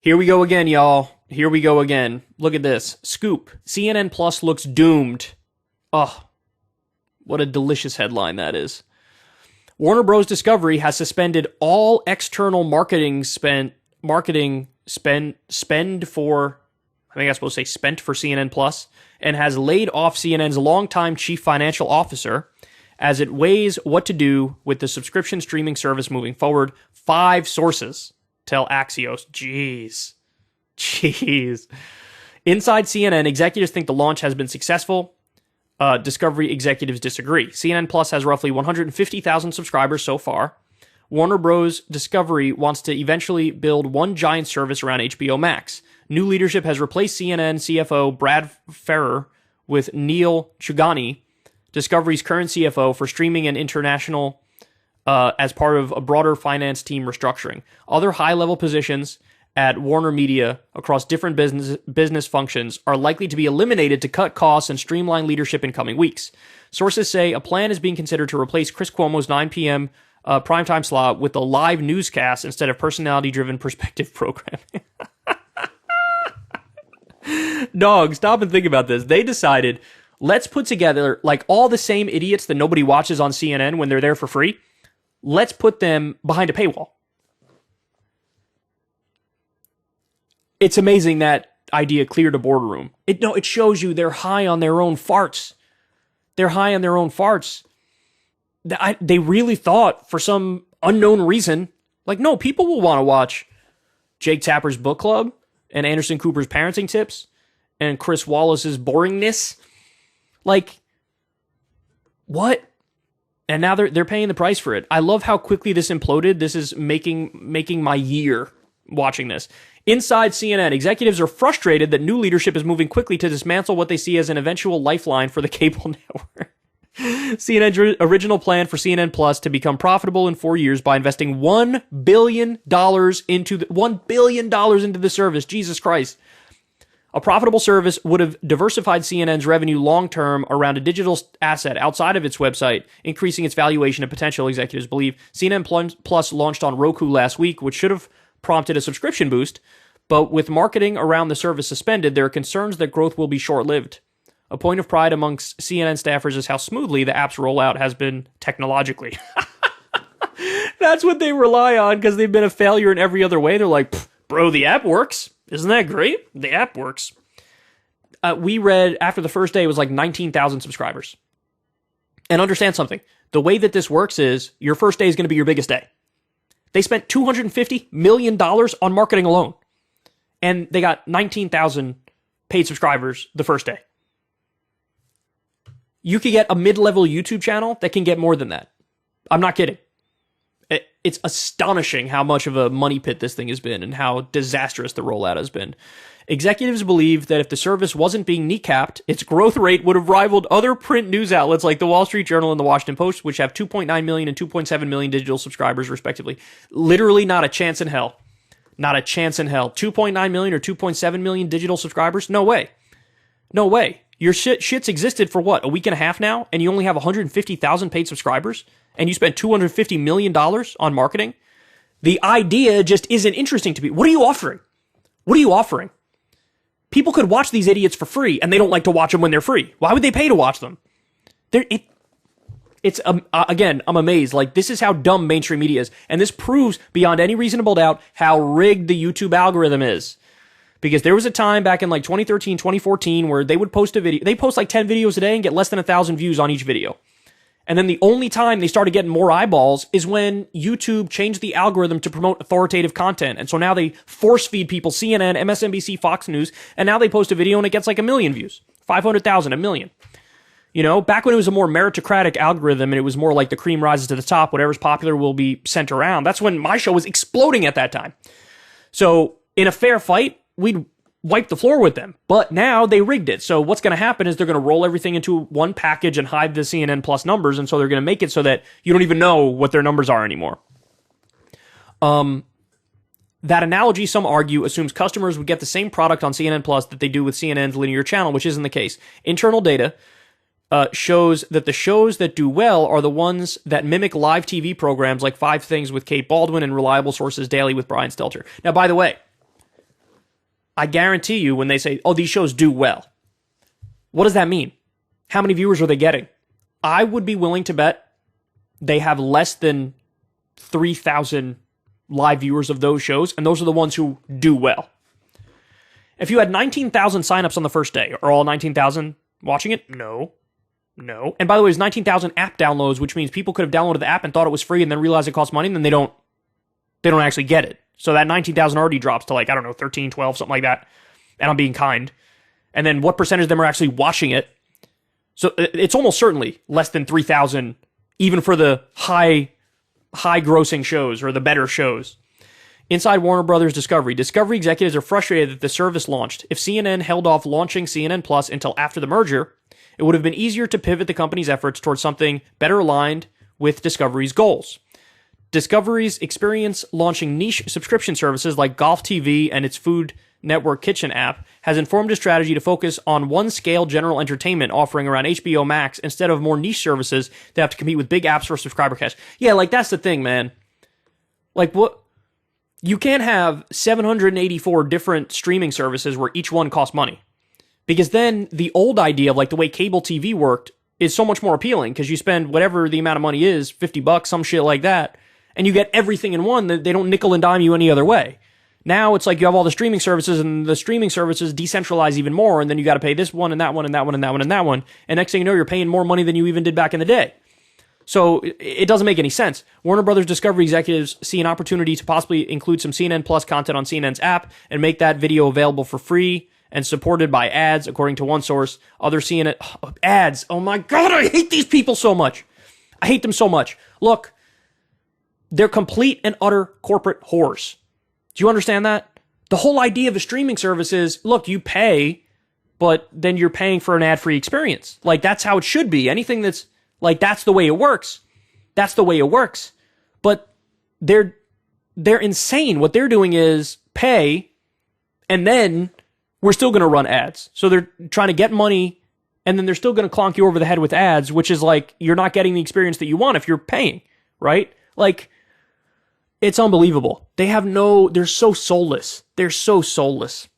Here we go again, y'all. Here we go again. Look at this. Scoop. CNN Plus looks doomed. Oh, what a delicious headline that is. Warner Bros. Discovery has suspended all external marketing spend for, I think I'm supposed to say spent for CNN Plus, and has laid off CNN's longtime chief financial officer as it weighs what to do with the subscription streaming service moving forward. 5 sources tell Axios. Jeez. Inside CNN, executives think the launch has been successful. Discovery executives disagree. CNN Plus has roughly 150,000 subscribers so far. Warner Bros. Discovery wants to eventually build one giant service around HBO Max. New leadership has replaced CNN CFO Brad Farrer with Neil Chugani, Discovery's current CFO, for streaming and international as part of a broader finance team restructuring. Other high-level positions at Warner Media across different business functions are likely to be eliminated to cut costs and streamline leadership in coming weeks. Sources say a plan is being considered to replace Chris Cuomo's 9 p.m. Primetime slot with a live newscast instead of personality-driven perspective programming. Dog, stop and think about this. They decided, let's put together like all the same idiots that nobody watches on CNN when they're there for free. Let's put them behind a paywall. It's amazing that idea cleared a boardroom. It shows you they're high on their own farts. They're high on their own farts. They really thought, for some unknown reason, like, no, people will want to watch Jake Tapper's book club and Anderson Cooper's parenting tips and Chris Wallace's boringness. Like, what? And now they're paying the price for it. I love how quickly this imploded. This is making my year watching this. Inside CNN, executives are frustrated that new leadership is moving quickly to dismantle what they see as an eventual lifeline for the cable network. CNN's original plan for CNN Plus to become profitable in 4 years by investing $1 billion into the service. Jesus Christ. A profitable service would have diversified CNN's revenue long-term around a digital asset outside of its website, increasing its valuation and potential, executives believe. CNN Plus launched on Roku last week, which should have prompted a subscription boost, but with marketing around the service suspended, there are concerns that growth will be short-lived. A point of pride amongst CNN staffers is how smoothly the app's rollout has been technologically. That's what they rely on because they've been a failure in every other way. They're like, bro, the app works. Isn't that great? The app works. We read after the first day it was like 19,000 subscribers. And understand something. The way that this works is your first day is going to be your biggest day. They spent $250 million on marketing alone. And they got 19,000 paid subscribers the first day. You could get a mid-level YouTube channel that can get more than that. I'm not kidding. It's astonishing how much of a money pit this thing has been and how disastrous the rollout has been. Executives believe that if the service wasn't being kneecapped, its growth rate would have rivaled other print news outlets like the Wall Street Journal and the Washington Post, which have 2.9 million and 2.7 million digital subscribers, respectively. Literally not a chance in hell. Not a chance in hell. 2.9 million or 2.7 million digital subscribers? No way. No way. Your shit's existed for what, a week and a half now, and you only have 150,000 paid subscribers, and you spent $250 million on marketing? The idea just isn't interesting to me. What are you offering? What are you offering? People could watch these idiots for free, and they don't like to watch them when they're free. Why would they pay to watch them? Again, I'm amazed. Like, this is how dumb mainstream media is, and this proves beyond any reasonable doubt how rigged the YouTube algorithm is. Because there was a time back in like 2013, 2014 where they would post a video. They post like 10 videos a day and get less than 1,000 views on each video. And then the only time they started getting more eyeballs is when YouTube changed the algorithm to promote authoritative content. And so now they force feed people CNN, MSNBC, Fox News, and now they post a video and it gets like 1 million views. 500,000, 1 million. You know, back when it was a more meritocratic algorithm and it was more like the cream rises to the top, whatever's popular will be sent around. That's when my show was exploding at that time. So in a fair fight, we'd wipe the floor with them. But now they rigged it. So what's going to happen is they're going to roll everything into one package and hide the CNN Plus numbers. And so they're going to make it so that you don't even know what their numbers are anymore. That analogy, some argue, assumes customers would get the same product on CNN Plus that they do with CNN's linear channel, which isn't the case. Internal data shows that the shows that do well are the ones that mimic live TV programs like Five Things with Kate Baldwin and Reliable Sources Daily with Brian Stelter. Now, by the way, I guarantee you when they say, oh, these shows do well, what does that mean? How many viewers are they getting? I would be willing to bet they have less than 3,000 live viewers of those shows, and those are the ones who do well. If you had 19,000 signups on the first day, are all 19,000 watching it? No. And by the way, it's 19,000 app downloads, which means people could have downloaded the app and thought it was free and then realized it costs money, and then they don't actually get it. So that 19,000 already drops to 13, 12, something like that. And I'm being kind. And then what percentage of them are actually watching it? So it's almost certainly less than 3,000, even for the high grossing shows or the better shows. Inside Warner Brothers Discovery executives are frustrated that the service launched. If CNN held off launching CNN Plus until after the merger, it would have been easier to pivot the company's efforts towards something better aligned with Discovery's goals. Discovery's experience launching niche subscription services like Golf TV and its Food Network Kitchen app has informed a strategy to focus on one-scale general entertainment offering around HBO Max instead of more niche services that have to compete with big apps for subscriber cash. Yeah, that's the thing, man. What? You can't have 784 different streaming services where each one costs money. Because then the old idea of the way cable TV worked is so much more appealing because you spend whatever the amount of money is, $50, some shit like that, and you get everything in one. They don't nickel and dime you any other way. Now it's you have all the streaming services, and the streaming services decentralize even more, and then you got to pay this one and that one and that one and that one and that one, and next thing you know, you're paying more money than you even did back in the day. So it doesn't make any sense. Warner Brothers Discovery executives see an opportunity to possibly include some CNN Plus content on CNN's app and make that video available for free and supported by ads, according to one source. Other CNN ads. Oh my God, I hate these people so much. I hate them so much. Look, they're complete and utter corporate whores. Do you understand that? The whole idea of a streaming service is, look, you pay, but then you're paying for an ad-free experience. That's how it should be. Anything that's that's the way it works. That's the way it works. But they're insane. What they're doing is pay, and then we're still going to run ads. So they're trying to get money, and then they're still going to clonk you over the head with ads, which is you're not getting the experience that you want if you're paying, right? It's unbelievable. They're so soulless. They're so soulless.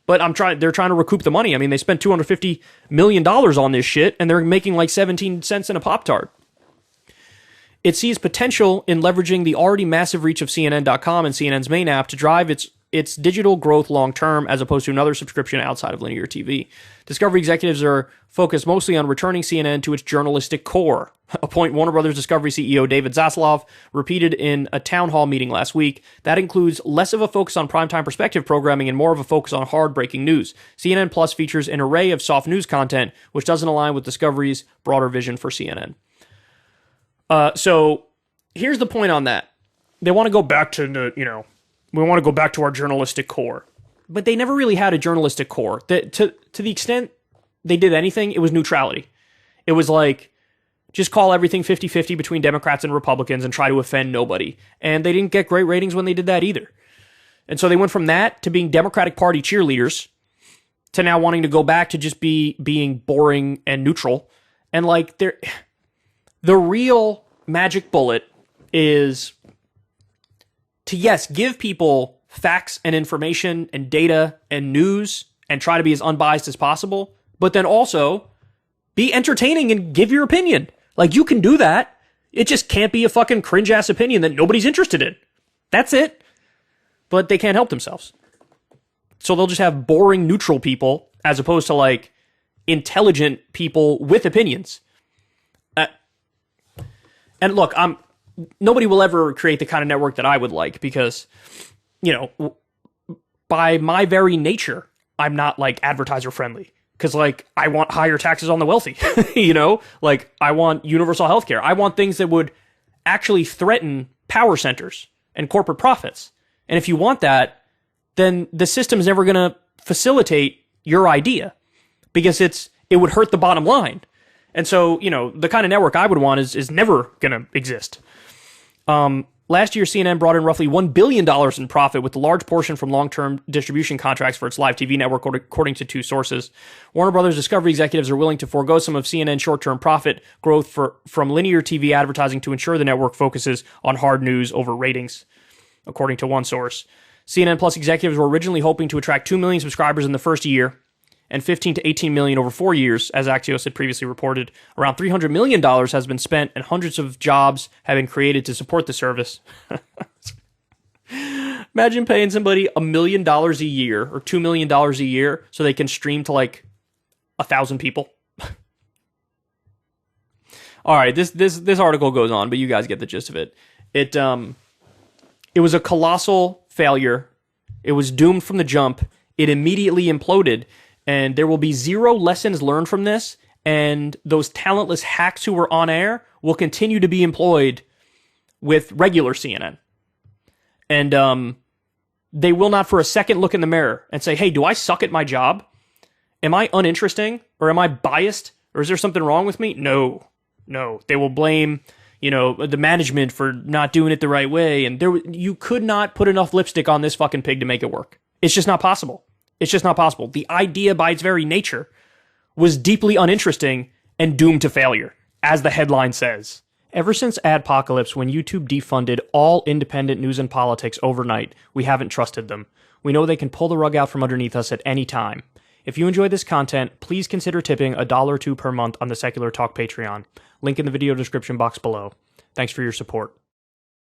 But they're trying to recoup the money. I mean, they spent $250 million on this shit, and they're making 17 cents in a Pop-Tart. It sees potential in leveraging the already massive reach of CNN.com and CNN's main app to drive its digital growth long-term as opposed to another subscription outside of linear TV. Discovery executives are focused mostly on returning CNN to its journalistic core, a point Warner Brothers Discovery CEO David Zaslav repeated in a town hall meeting last week. That includes less of a focus on primetime perspective programming and more of a focus on hard-breaking news. CNN Plus features an array of soft news content, which doesn't align with Discovery's broader vision for CNN. So here's the point on that. They want to go back to, we want to go back to our journalistic core. But they never really had a journalistic core. To the extent they did anything, it was neutrality. It was just call everything 50-50 between Democrats and Republicans and try to offend nobody. And they didn't get great ratings when they did that either. And so they went from that to being Democratic Party cheerleaders to now wanting to go back to just being boring and neutral. And the real magic bullet is to, yes, give people facts and information and data and news and try to be as unbiased as possible, but then also be entertaining and give your opinion. You can do that. It just can't be a fucking cringe-ass opinion that nobody's interested in. That's it. But they can't help themselves. So they'll just have boring, neutral people as opposed to, intelligent people with opinions. And look, nobody will ever create the kind of network that I would like because, by my very nature, I'm not advertiser friendly because I want higher taxes on the wealthy, I want universal healthcare. I want things that would actually threaten power centers and corporate profits. And if you want that, then the system is never going to facilitate your idea because it would hurt the bottom line. And so, the kind of network I would want is never going to exist. Last year, CNN brought in roughly $1 billion in profit with a large portion from long-term distribution contracts for its live TV network, according to two sources. Warner Brothers Discovery executives are willing to forego some of CNN's short-term profit growth from linear TV advertising to ensure the network focuses on hard news over ratings, according to one source. CNN Plus executives were originally hoping to attract 2 million subscribers in the first year and 15 to 18 million over 4 years, as Axios had previously reported. Around $300 million has been spent and hundreds of jobs have been created to support the service. Imagine paying somebody $1 million a year or $2 million a year so they can stream to like 1,000 people. All right, this article goes on, but you guys get the gist of it. It was a colossal failure. It was doomed from the jump. It immediately imploded, and there will be zero lessons learned from this, and those talentless hacks who were on air will continue to be employed with regular CNN. And they will not for a second look in the mirror and say, hey, do I suck at my job? Am I uninteresting? Or am I biased? Or is there something wrong with me? No. They will blame, the management for not doing it the right way. And you could not put enough lipstick on this fucking pig to make it work. It's just not possible. The idea by its very nature was deeply uninteresting and doomed to failure, as the headline says. Ever since Adpocalypse, when YouTube defunded all independent news and politics overnight, we haven't trusted them. We know they can pull the rug out from underneath us at any time. If you enjoy this content, please consider tipping $1 or $2 per month on the Secular Talk Patreon. Link in the video description box below. Thanks for your support.